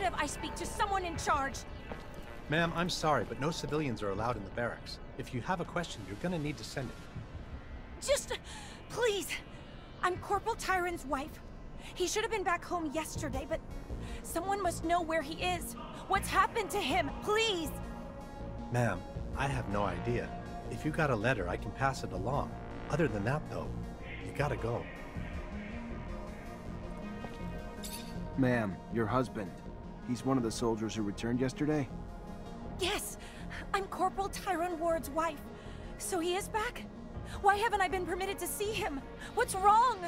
imperative I speak to someone in charge. Ma'am, I'm sorry, but no civilians are allowed in the barracks. If you have a question, you're gonna need to send it. Just, please. I'm Corporal Tyron's wife. He should have been back home yesterday, but someone must know where he is. What's happened to him? Please! Ma'am, I have no idea. If you got a letter, I can pass it along. Other than that, though, you gotta go. Ma'am, your husband. He's one of the soldiers who returned yesterday? Yes, I'm Corporal Tyron Ward's wife. So he is back? Why haven't I been permitted to see him? What's wrong?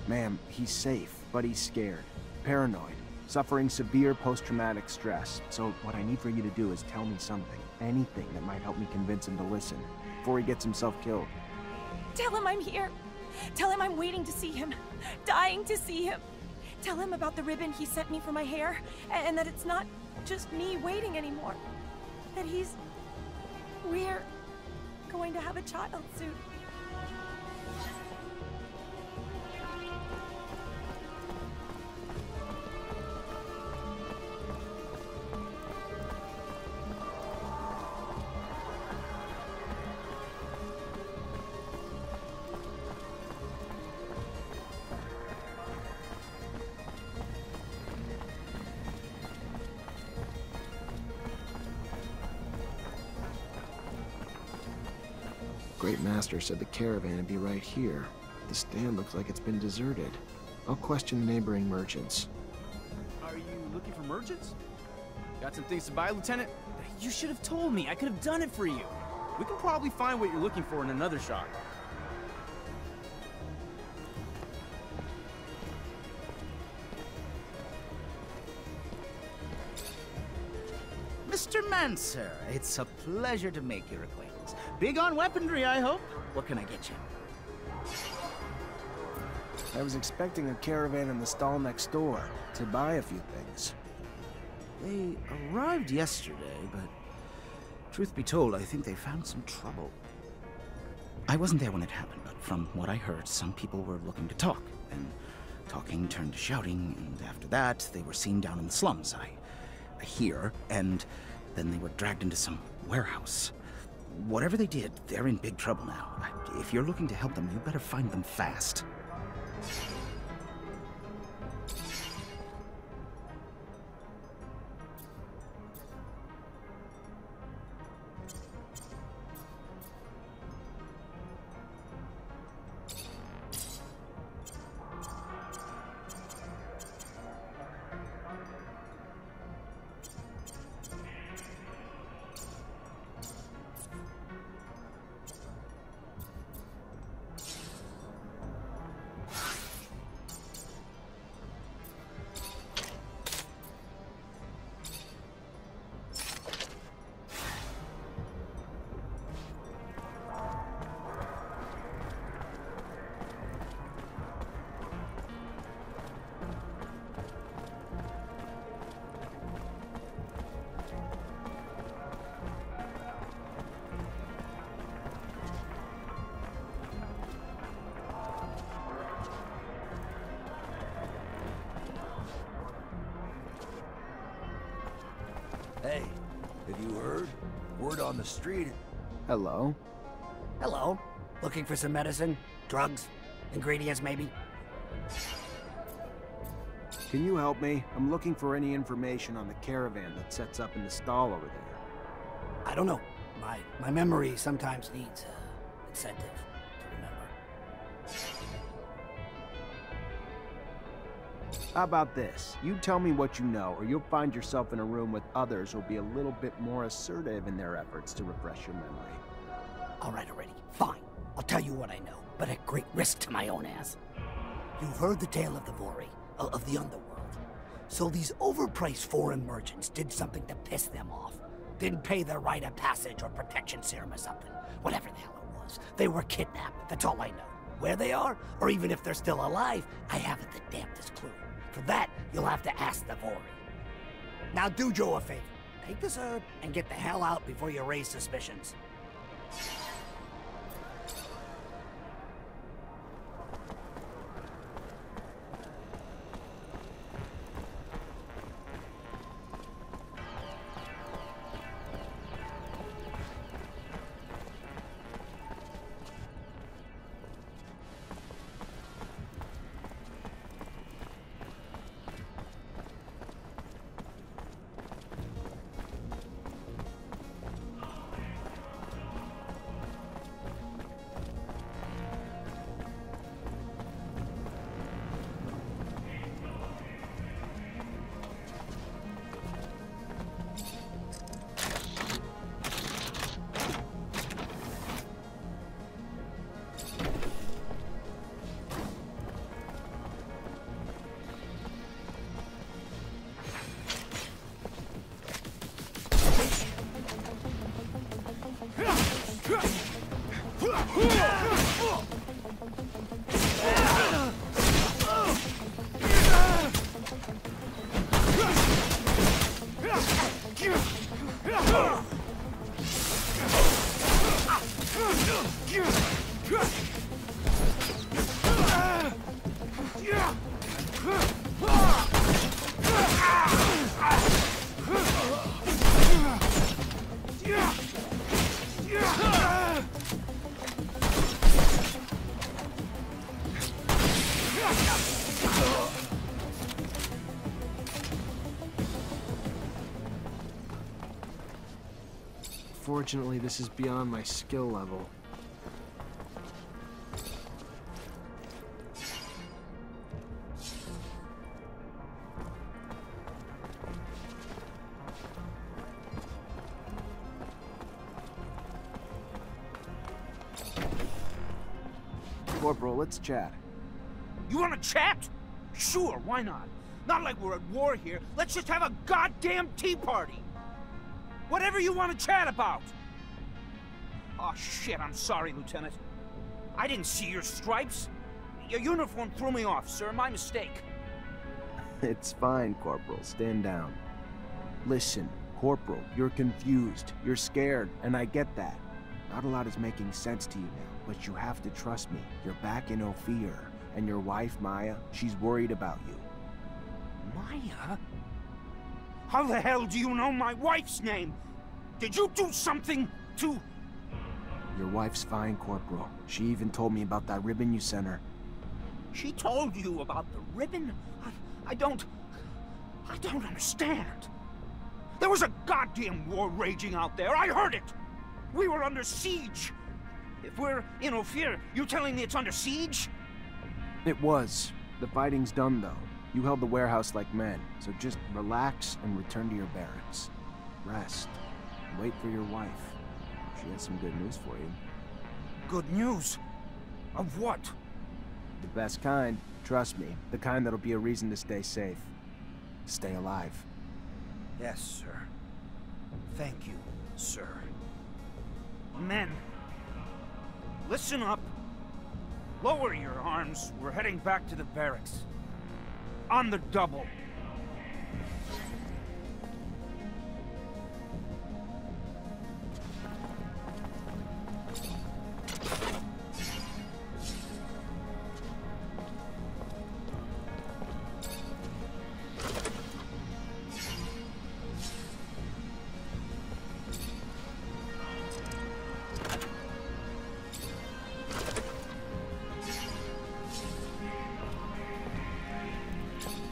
Ma'am, he's safe, but he's scared. Paranoid. Suffering severe post-traumatic stress. So what I need for you to do is tell me something. Anything that might help me convince him to listen. Before he gets himself killed. Tell him I'm here. Tell him I'm waiting to see him. Dying to see him. Tell him about the ribbon he sent me for my hair. And that it's not just me waiting anymore. That we're going to have a child soon. Great Master said the caravan would be right here. The stand looks like it's been deserted. I'll question the neighboring merchants. Are you looking for merchants? Got some things to buy, Lieutenant? You should have told me. I could have done it for you. We can probably find what you're looking for in another shop. Mr. Mancer, it's a pleasure to make your acquaintance. Big on weaponry, I hope. What can I get you? I was expecting a caravan in the stall next door to buy a few things. They arrived yesterday, but truth be told, I think they found some trouble. I wasn't there when it happened, but from what I heard, some people were looking to talk, and talking turned to shouting, and after that, they were seen down in the slums, I hear, and then they were dragged into some warehouse. Whatever they did, they're in big trouble now. If you're looking to help them, you better find them fast. Hey, have you heard? Word on the street. Hello? Hello. Looking for some medicine? Drugs? Ingredients, maybe? Can you help me? I'm looking for any information on the caravan that sets up in the stall over there. I don't know. My memory sometimes needs incentive to remember. How about this? You tell me what you know, or you'll find yourself in a room with others who'll be a little bit more assertive in their efforts to refresh your memory. All right, already. Fine. I'll tell you what I know, but at great risk to my own ass. You've heard the tale of the Vori, of the underworld. So these overpriced foreign merchants did something to piss them off. Didn't pay their rite of passage or protection serum or something. Whatever the hell it was. They were kidnapped. That's all I know. Where they are, or even if they're still alive, I haven't the damnedest clue. For that, you'll have to ask the Vori. Now do Joe a favor. Take this herb and get the hell out before you raise suspicions. Fortunately, this is beyond my skill level. Corporal, let's chat. You wanna chat? Sure, why not? Not like we're at war here. Let's just have a goddamn tea party. Whatever you want to chat about. Oh shit, I'm sorry, Lieutenant. I didn't see your stripes. Your uniform threw me off, sir. My mistake. It's fine, Corporal. Stand down. Listen, Corporal, you're confused. You're scared, and I get that. Not a lot is making sense to you now, but you have to trust me. You're back in Ophir, and your wife, Maya, she's worried about you. Maya? How the hell do you know my wife's name? Did you do something to... Your wife's fine, Corporal. She even told me about that ribbon you sent her. She told you about the ribbon? I don't understand. There was a goddamn war raging out there. I heard it. We were under siege. If we're in Ophir, you telling me it's under siege? It was. The fighting's done, though. You held the warehouse like men, so just relax and return to your barracks. Rest. And wait for your wife. She has some good news for you. Good news? Of what? The best kind. Trust me. The kind that'll be a reason to stay safe. Stay alive. Yes, sir. Thank you, sir. Men, listen up. Lower your arms. We're heading back to the barracks. On the double.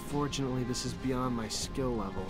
Fortunately, this is beyond my skill level.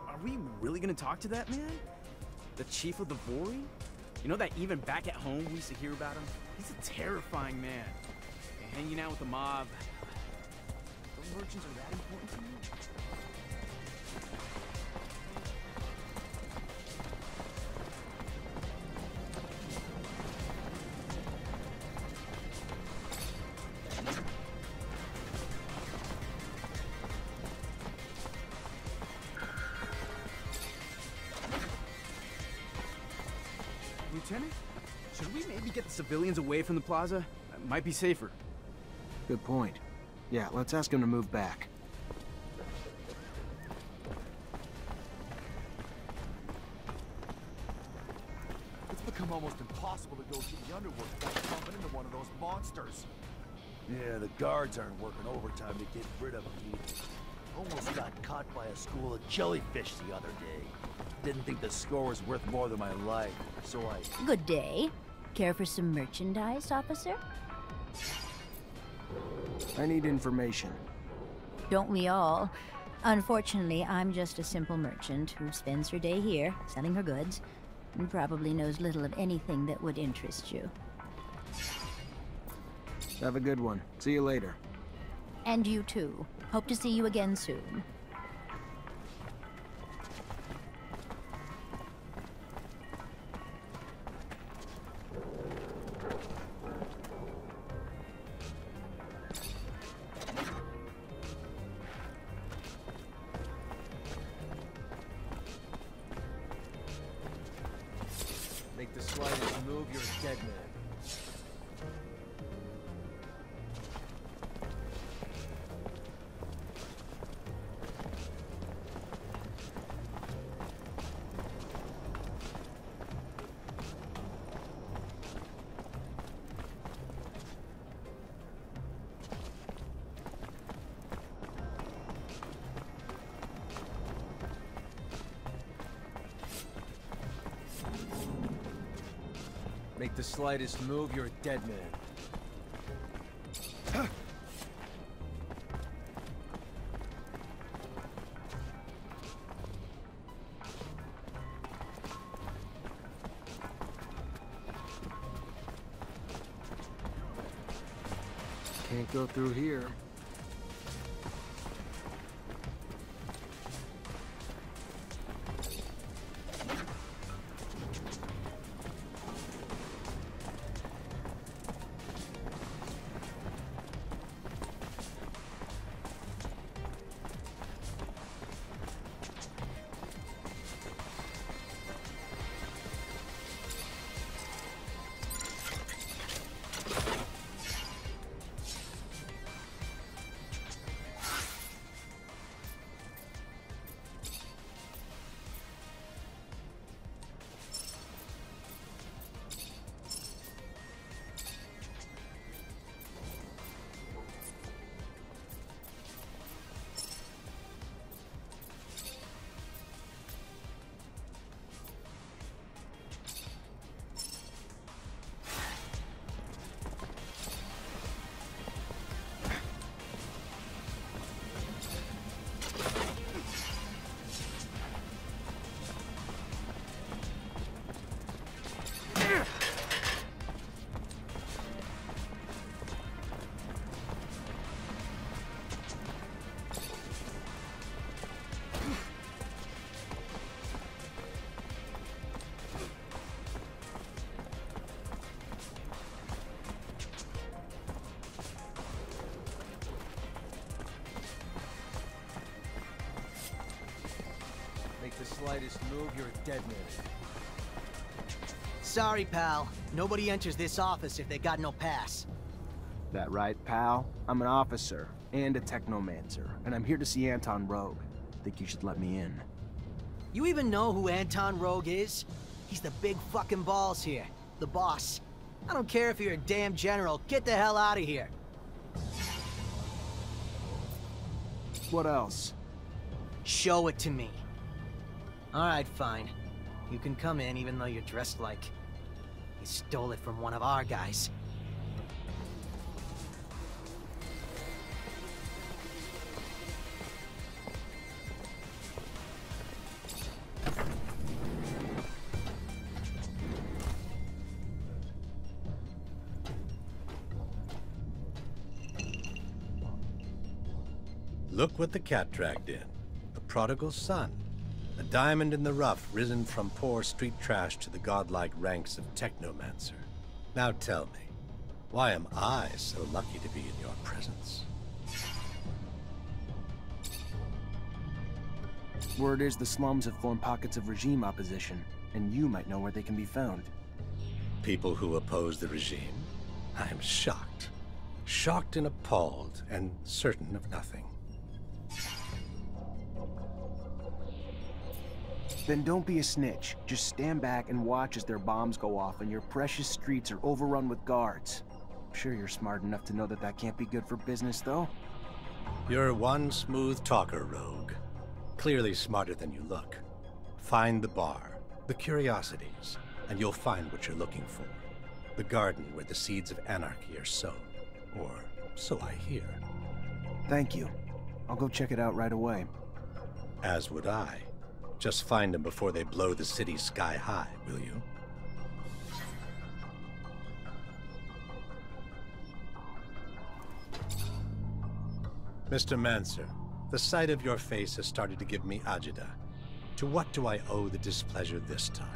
Are we really gonna talk to that man? The chief of the Vori? You know that even back at home we used to hear about him? He's a terrifying man. And hanging out with the mob. Those merchants are that important to you? Lieutenant, should we maybe get the civilians away from the plaza? It might be safer. Good point. Yeah, let's ask him to move back. It's become almost impossible to go through the underworld without bumping into one of those monsters. Yeah, the guards aren't working overtime to get rid of them either. Almost got caught by a school of jellyfish the other day. Didn't think the score was worth more than my life, so I... Good day. Care for some merchandise, officer? I need information. Don't we all? Unfortunately, I'm just a simple merchant who spends her day here, selling her goods, and probably knows little of anything that would interest you. Have a good one. See you later. And you too. Hope to see you again soon. Make the slightest move, you're a dead man. Make the slightest move, you're a dead man. Can't go through here. Make the slightest move, you're a dead man. Sorry, pal. Nobody enters this office if they got no pass. That right, pal? I'm an officer and a Technomancer, and I'm here to see Anton Rogue. Think you should let me in. You even know who Anton Rogue is? He's the big fucking balls here. The boss. I don't care if you're a damn general. Get the hell out of here. What else? Show it to me. Alright, fine. You can come in even though you're dressed like... you stole it from one of our guys. Look what the cat dragged in. The prodigal son. A diamond in the rough, risen from poor street trash to the godlike ranks of Technomancer. Now tell me, why am I so lucky to be in your presence? Word is the slums have formed pockets of regime opposition, and you might know where they can be found. People who oppose the regime? I'm shocked. Shocked and appalled, and certain of nothing. Then don't be a snitch. Just stand back and watch as their bombs go off and your precious streets are overrun with guards. I'm sure you're smart enough to know that that can't be good for business, though. You're one smooth talker, Rogue. Clearly smarter than you look. Find the bar, the curiosities, and you'll find what you're looking for. The garden where the seeds of anarchy are sown. Or so I hear. Thank you. I'll go check it out right away. As would I. Just find them before they blow the city sky high, will you? Mr. Mancer, the sight of your face has started to give me agita. To what do I owe the displeasure this time?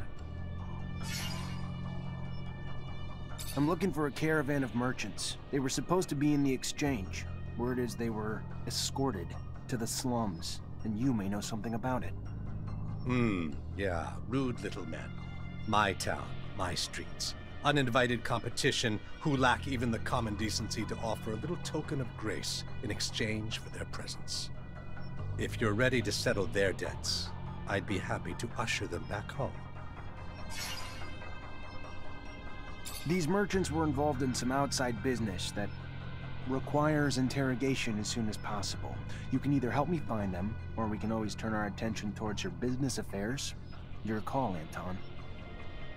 I'm looking for a caravan of merchants. They were supposed to be in the exchange. Word is they were escorted to the slums, and you may know something about it. Yeah, rude little men. My town, my streets. Uninvited competition who lack even the common decency to offer a little token of grace in exchange for their presence. If you're ready to settle their debts, I'd be happy to usher them back home. These merchants were involved in some outside business that requires interrogation as soon as possible. You can either help me find them, or we can always turn our attention towards your business affairs. Your call, Anton.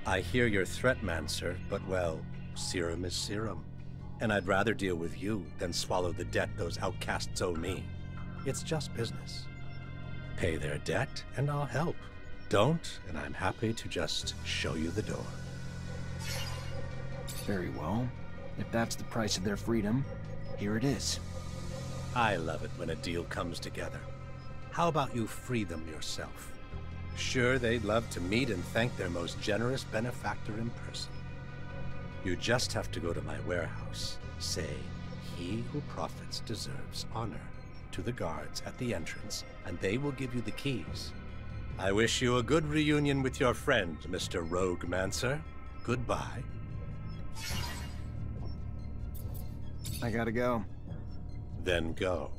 I hear your threat, Mancer, but well, serum is serum. And I'd rather deal with you than swallow the debt those outcasts owe me. It's just business. Pay their debt, and I'll help. Don't, and I'm happy to just show you the door. Very well. If that's the price of their freedom, here it is. I love it when a deal comes together. How about you free them yourself? Sure, they'd love to meet and thank their most generous benefactor in person. You just have to go to my warehouse. Say, he who profits deserves honor, to the guards at the entrance, and they will give you the keys. I wish you a good reunion with your friend, Mr. Rogue Mancer. Goodbye. I gotta go. Then go.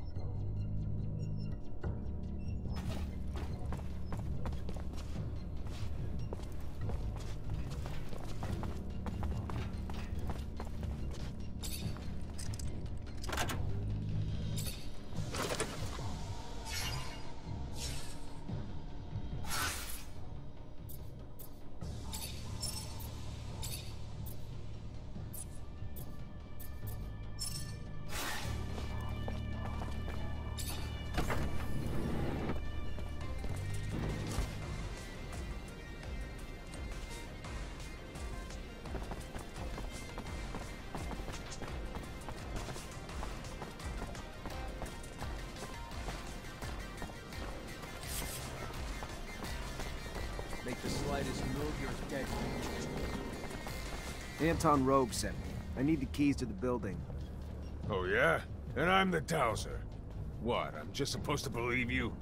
Make the slightest move, you're dead. Anton Rogue sent me. I need the keys to the building. Oh yeah? And I'm the dowser. What, I'm just supposed to believe you?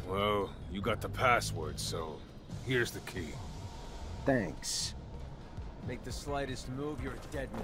Well, you got the password, so here's the key. Thanks. Make the slightest move, you're a dead man.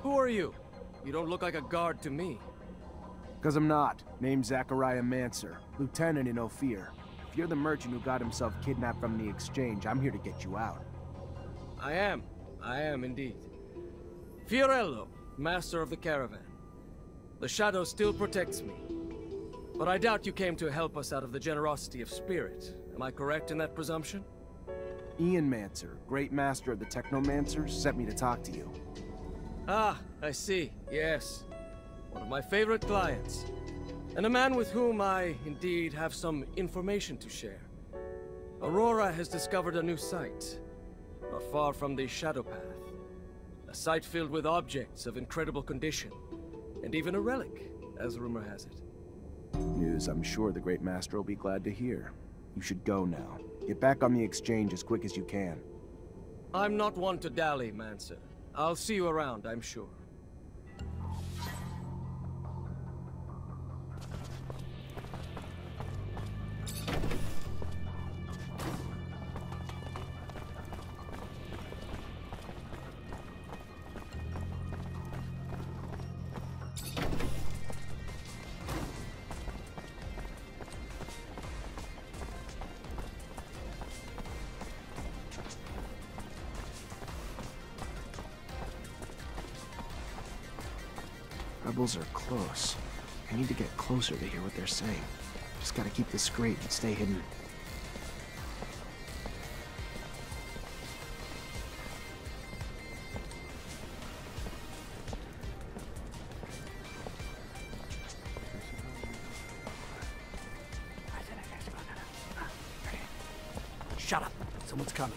Who are you? You don't look like a guard to me. 'Cause I'm not. Name's Zachariah Mancer, lieutenant in Ophir. If you're the merchant who got himself kidnapped from the exchange, I'm here to get you out. I am indeed. Fiorello, master of the caravan. The shadow still protects me. But I doubt you came to help us out of the generosity of spirit. Am I correct in that presumption? Ian Mancer, great master of the Technomancer, sent me to talk to you. Ah, I see. Yes. One of my favorite clients. And a man with whom I, indeed, have some information to share. Aurora has discovered a new site, not far from the Shadow Path. A site filled with objects of incredible condition, and even a relic, as rumor has it. News I'm sure the Great Master will be glad to hear. You should go now. Get back on the exchange as quick as you can. I'm not one to dally, Mancer. I'll see you around, I'm sure. Rebels are close. I need to get closer to hear what they're saying. Just gotta keep this straight and stay hidden. Shut up. Someone's coming.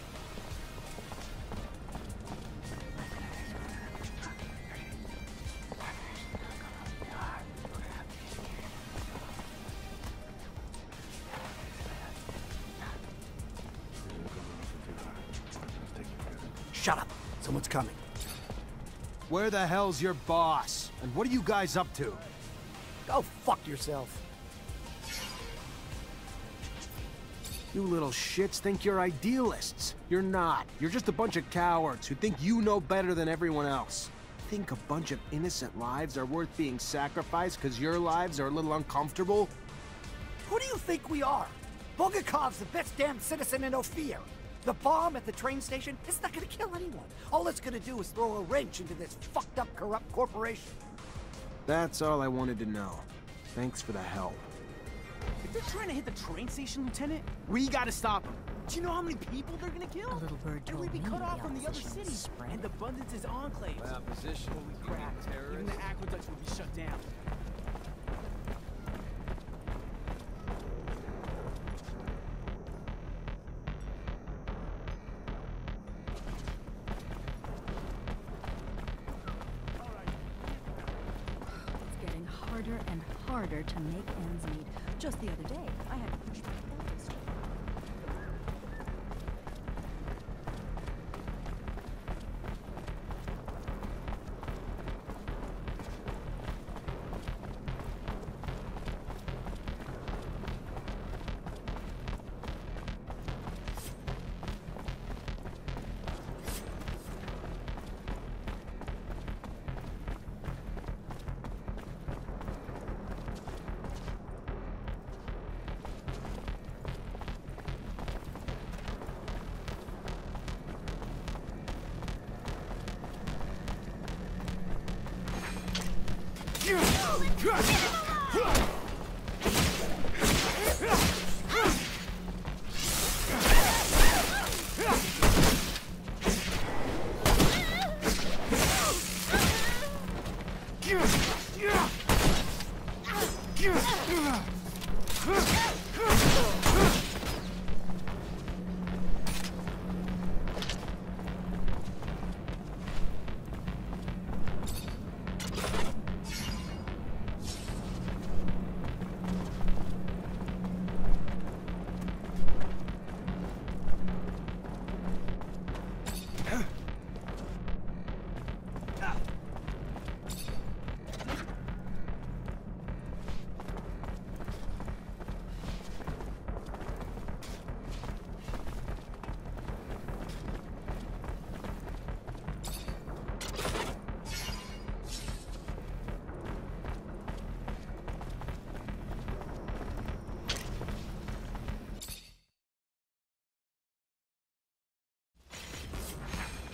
Shut up. Someone's coming. Where the hell's your boss? And what are you guys up to? Go fuck yourself. You little shits think you're idealists. You're not. You're just a bunch of cowards who think you know better than everyone else. Think a bunch of innocent lives are worth being sacrificed because your lives are a little uncomfortable? Who do you think we are? Bulgakov's the best damn citizen in Ophir. The bomb at the train station is not gonna kill anyone. All it's gonna do is throw a wrench into this fucked up, corrupt corporation. That's all I wanted to know. Thanks for the help. If they're trying to hit the train station, Lieutenant, we gotta stop them. Do you know how many people they're gonna kill? A little bird And told we'd be me cut the off from the other opposition cities. spread. And Abundance's enclaves. My opposition will be Crap. Even terrorists. the aqueducts would be shut down. It's getting harder and harder to make ends meet. Just the other day, I had to push my eldest.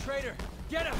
Traitor, get him!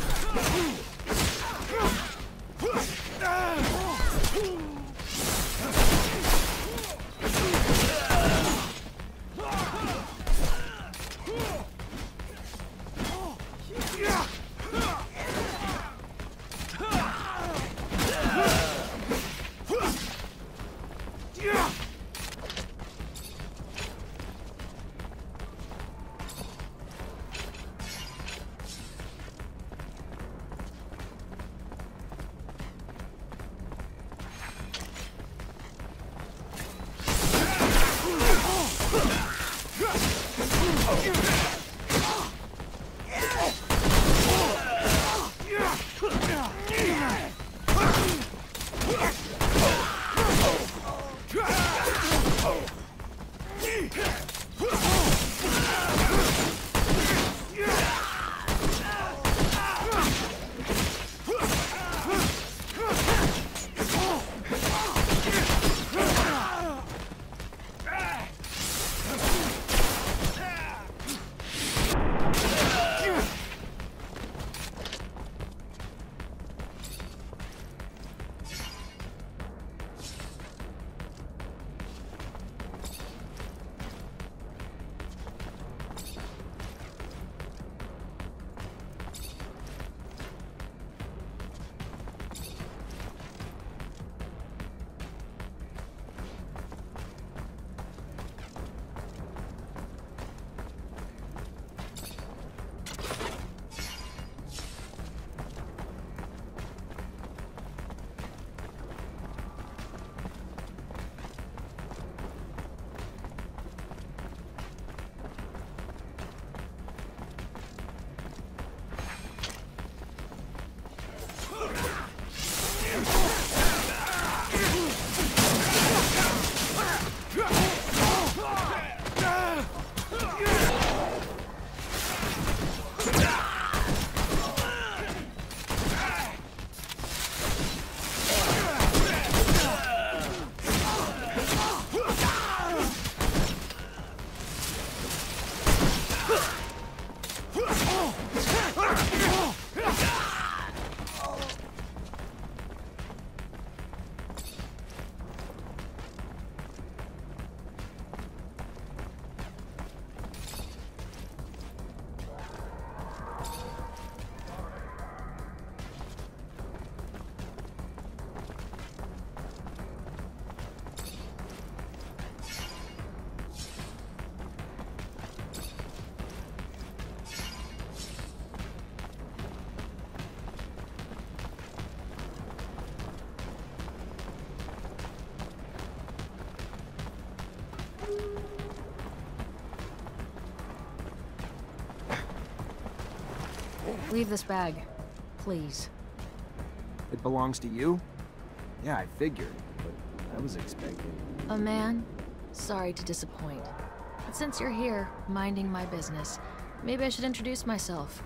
Leave this bag, please. It belongs to you? Yeah, I figured, but I was expecting... A man? Sorry to disappoint. But since you're here, minding my business, maybe I should introduce myself.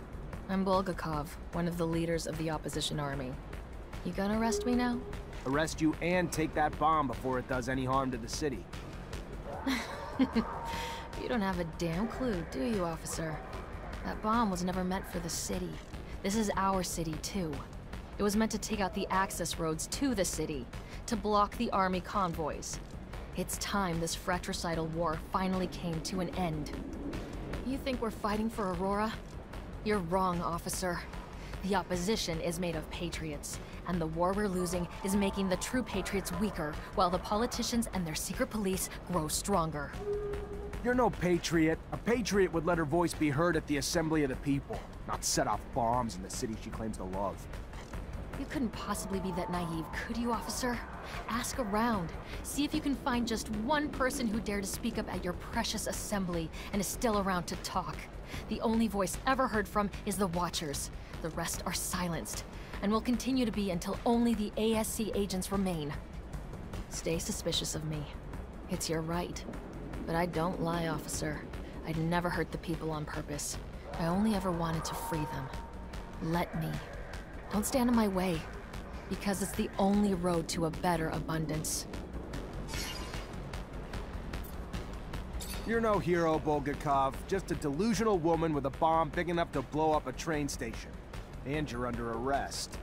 I'm Bulgakov, one of the leaders of the opposition army. You gonna arrest me now? Arrest you and take that bomb before it does any harm to the city. You don't have a damn clue, do you, officer? That bomb was never meant for the city. This is our city, too. It was meant to take out the access roads to the city, to block the army convoys. It's time this fratricidal war finally came to an end. You think we're fighting for Aurora? You're wrong, officer. The opposition is made of patriots, and the war we're losing is making the true patriots weaker, while the politicians and their secret police grow stronger. You're no patriot. A patriot would let her voice be heard at the assembly of the people, not set off bombs in the city she claims to love. You couldn't possibly be that naive, could you, officer? Ask around. See if you can find just one person who dared to speak up at your precious assembly and is still around to talk. The only voice ever heard from is the Watchers. The rest are silenced, and will continue to be until only the ASC agents remain. Stay suspicious of me. It's your right. But I don't lie, officer. I'd never hurt the people on purpose. I only ever wanted to free them. Let me. Don't stand in my way, because it's the only road to a better abundance. You're no hero, Bulgakov. Just a delusional woman with a bomb big enough to blow up a train station. And you're under arrest.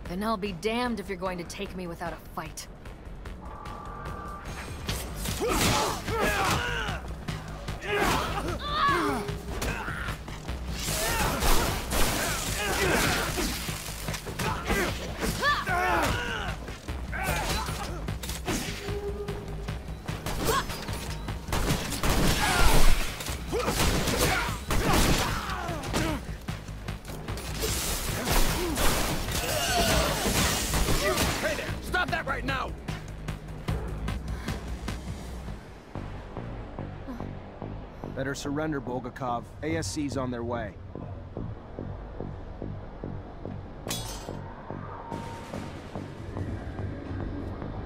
Then I'll be damned if you're going to take me without a fight. Better surrender, Bulgakov. ASC's on their way.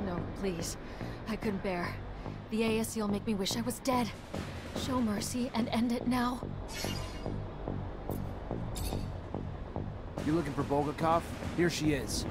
No, please. I couldn't bear. The ASC will make me wish I was dead. Show mercy and end it now. You looking for Bulgakov? Here she is.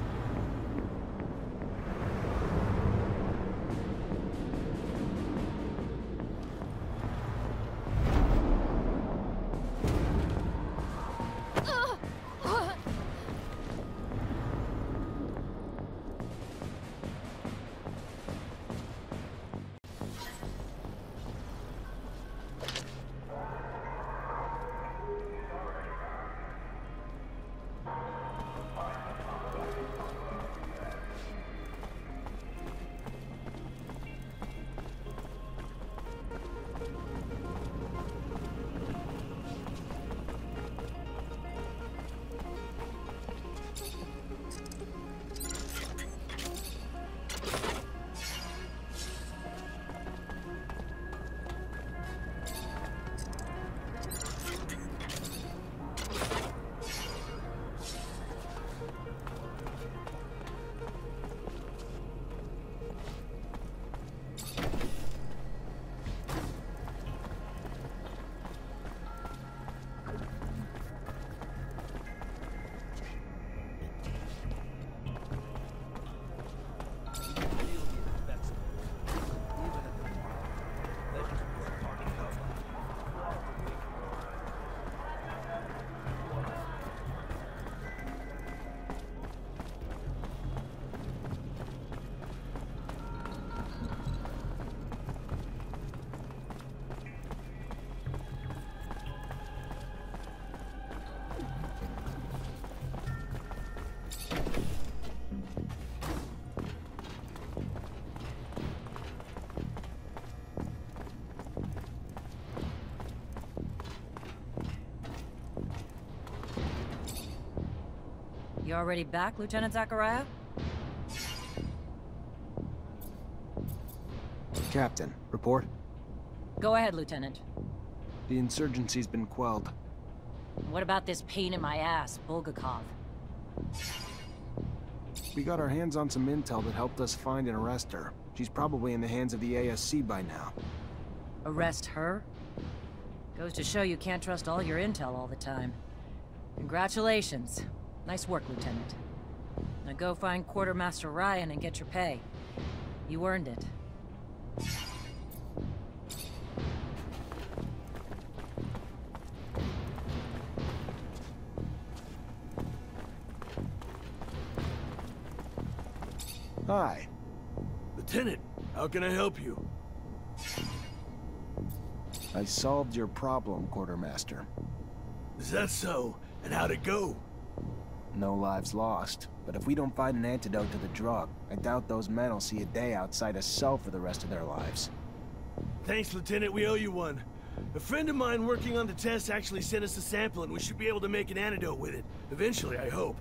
You already back, Lieutenant Zachariah? Captain, report? Go ahead, Lieutenant. The insurgency's been quelled. What about this pain in my ass, Bulgakov? We got our hands on some intel that helped us find and arrest her. She's probably in the hands of the ASC by now. Arrest her? Goes to show you can't trust all your intel all the time. Congratulations. Nice work, Lieutenant. Now go find Quartermaster Ryan and get your pay. You earned it. Hi. Lieutenant, how can I help you? I solved your problem, Quartermaster. Is that so? And how'd it go? No lives lost. But if we don't find an antidote to the drug, I doubt those men will see a day outside a cell for the rest of their lives. Thanks, Lieutenant. We owe you one. A friend of mine working on the test actually sent us a sample, and we should be able to make an antidote with it. Eventually, I hope.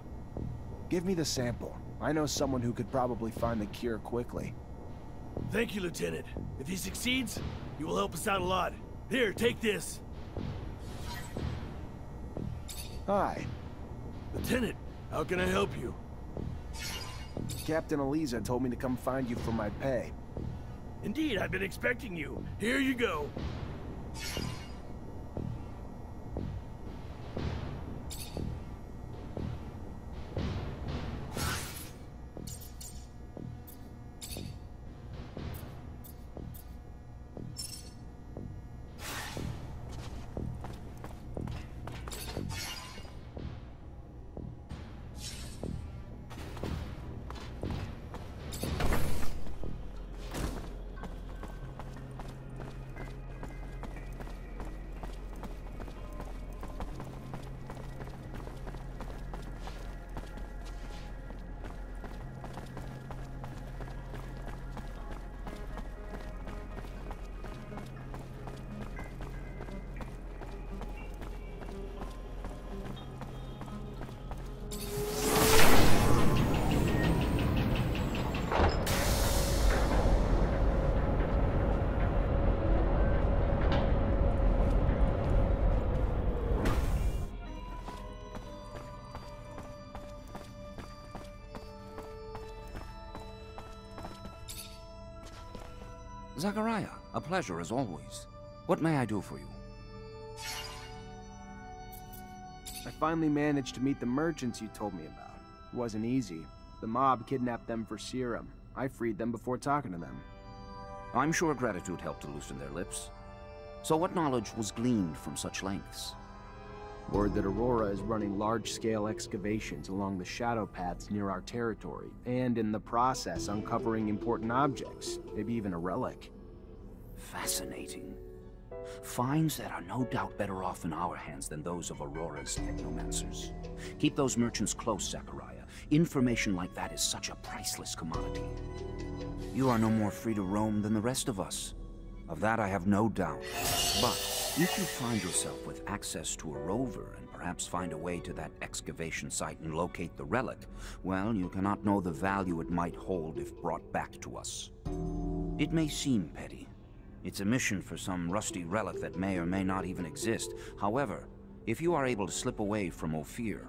Give me the sample. I know someone who could probably find the cure quickly. Thank you, Lieutenant. If he succeeds, he will help us out a lot. Here, take this. Hi. Lieutenant, how can I help you? Captain Eliza told me to come find you for my pay. Indeed, I've been expecting you. Here you go. Zachariah, a pleasure as always. What may I do for you? I finally managed to meet the merchants you told me about. It wasn't easy. The mob kidnapped them for serum. I freed them before talking to them. I'm sure gratitude helped to loosen their lips. So what knowledge was gleaned from such lengths? Word that Aurora is running large-scale excavations along the shadow paths near our territory, and in the process uncovering important objects, maybe even a relic. Fascinating. Finds that are no doubt better off in our hands than those of Aurora's Technomancers. Keep those merchants close, Zachariah. Information like that is such a priceless commodity. You are no more free to roam than the rest of us. Of that I have no doubt. But if you find yourself with access to a rover and perhaps find a way to that excavation site and locate the relic, well, you cannot know the value it might hold if brought back to us. It may seem petty. It's a mission for some rusty relic that may or may not even exist. However, if you are able to slip away from Ophir,